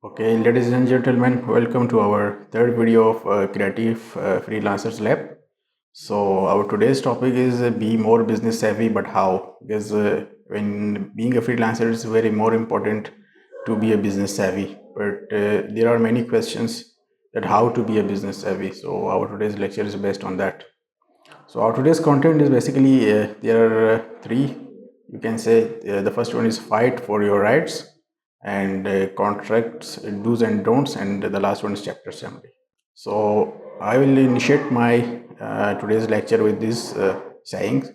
Okay, ladies and gentlemen, welcome to our third video of Creative Freelancers Lab. So our today's topic is be more business savvy, but how? Because when being a freelancer, it's very more important to be a business savvy. But there are many questions that how to be a business savvy. So our today's lecture is based on that. So our today's content is basically there are three. You can say the first one is fight for your rights, and contracts, do's and don'ts, and the last one is chapter summary. So I will initiate my today's lecture with this saying,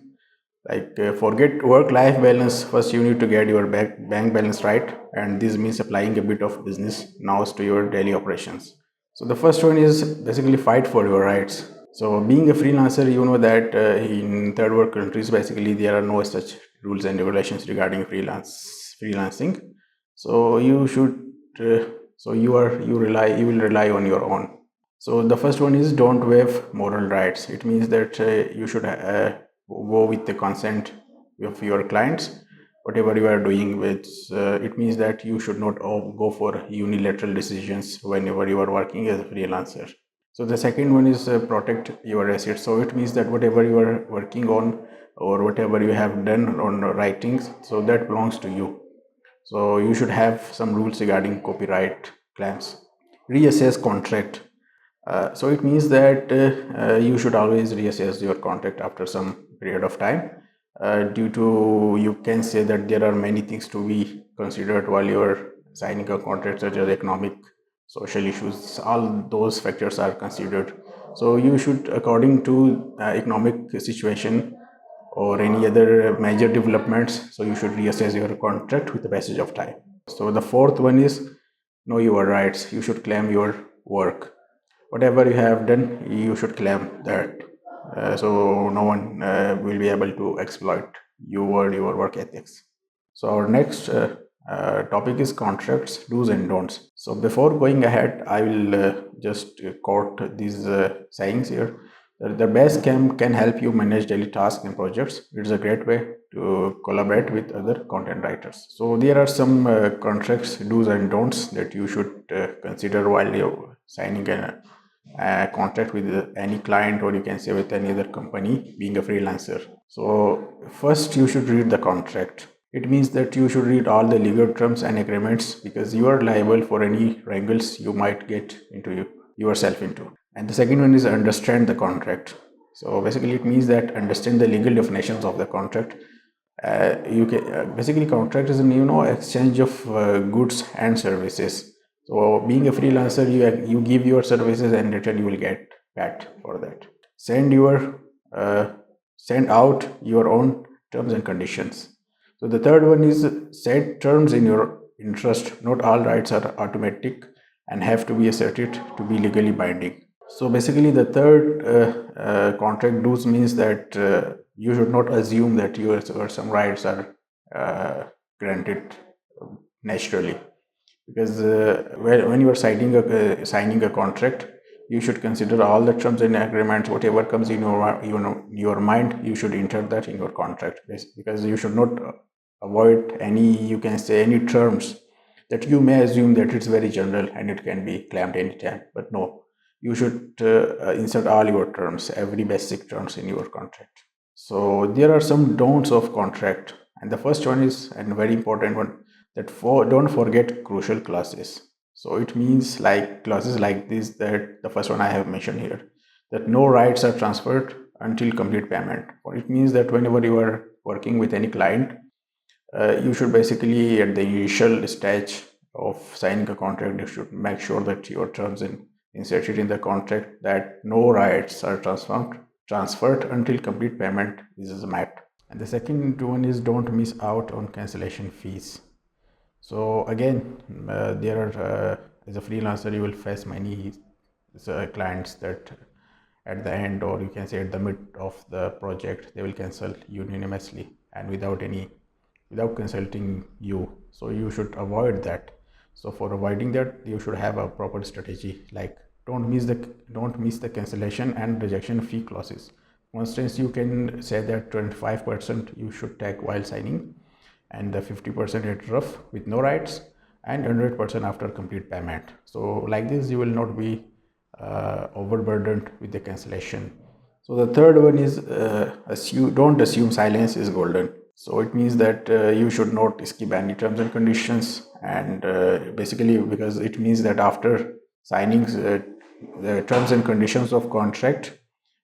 like forget work-life balance. First, you need to get your bank balance right, and this means applying a bit of business nous to your daily operations. So the first one is basically fight for your rights. So being a freelancer, you know that in third world countries, basically there are no such rules and regulations regarding freelancing. So you should, so you will rely on your own. So the first one is don't waive moral rights. It means that you should go with the consent of your clients. Whatever you are doing with, it means that you should not go for unilateral decisions whenever you are working as a freelancer. So the second one is protect your assets. So it means that whatever you are working on or whatever you have done on writings, so that belongs to you. So you should have some rules regarding copyright claims. Reassess contract. So it means that you should always reassess your contract after some period of time. Due to, you can say that there are many things to be considered while you are signing a contract, such as economic, social issues. All those factors are considered. So you should, according to economic situation or any other major developments, so you should reassess your contract with the passage of time. So the fourth one is know your rights. You should claim your work. Whatever you have done, you should claim that. So no one will be able to exploit you or your work ethics. So our next topic is contracts, do's and don'ts. So before going ahead, I will just quote these sayings here. The best can help you manage daily tasks and projects. It's a great way to collaborate with other content writers. So there are some contracts, do's and don'ts that you should consider while you're signing a contract with any client, or you can say with any other company being a freelancer. So first you should read the contract. It means that you should read all the legal terms and agreements, because you are liable for any wrangles you might get into yourself into. And the second one is understand the contract. So basically it means that understand the legal definitions of the contract. You can basically contract is exchange of goods and services. So being a freelancer, you give your services and return you will get paid for that. Uh, send out your own terms and conditions. So the third one is set terms in your interest. Not all rights are automatic and have to be asserted to be legally binding. So basically the third contract dues means that you should not assume that your some rights are granted naturally, because when you are signing a contract, you should consider all the terms and agreements. Whatever comes in your mind, you should enter that in your contract, because you should not avoid any, you can say, any terms that you may assume that it's very general and it can be claimed anytime. But no, you should insert all your terms, every basic terms in your contract. So there are some don'ts of contract, and the first one is, and very important one, that don't forget crucial clauses. So it means like clauses like this, that the first one I have mentioned here, that no rights are transferred until complete payment. Or it means that whenever you are working with any client, you should basically, at the initial stage of signing a contract, you should make sure that your terms and inserted in the contract that no rights are transferred until complete payment is met. And the second one is don't miss out on cancellation fees. So again, there are as a freelancer, you will face many clients that at the end, or you can say at the mid of the project, they will cancel unanimously and without consulting you. So you should avoid that. So for avoiding that, you should have a proper strategy, like don't miss the cancellation and rejection fee clauses. For instance, you can say that 25% you should take while signing, and the 50% at rough with no rights, and 100% after complete payment. So like this, you will not be overburdened with the cancellation. So the third one is don't assume silence is golden. So it means that you should not skip any terms and conditions, and basically because it means that after signing the terms and conditions of contract,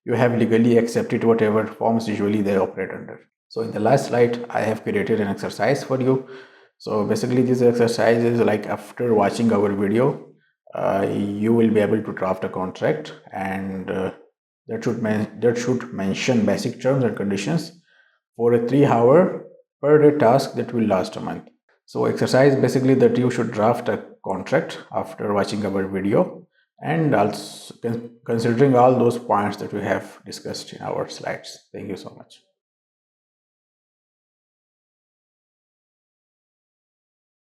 you have legally accepted whatever forms usually they operate under. So in the last slide, I have created an exercise for you. So basically this exercise is like after watching our video, you will be able to draft a contract, and that should mention basic terms and conditions for a 3 hour per day task that will last a month. So exercise basically that you should draft a contract after watching our video, and also considering all those points that we have discussed in our slides. Thank you so much.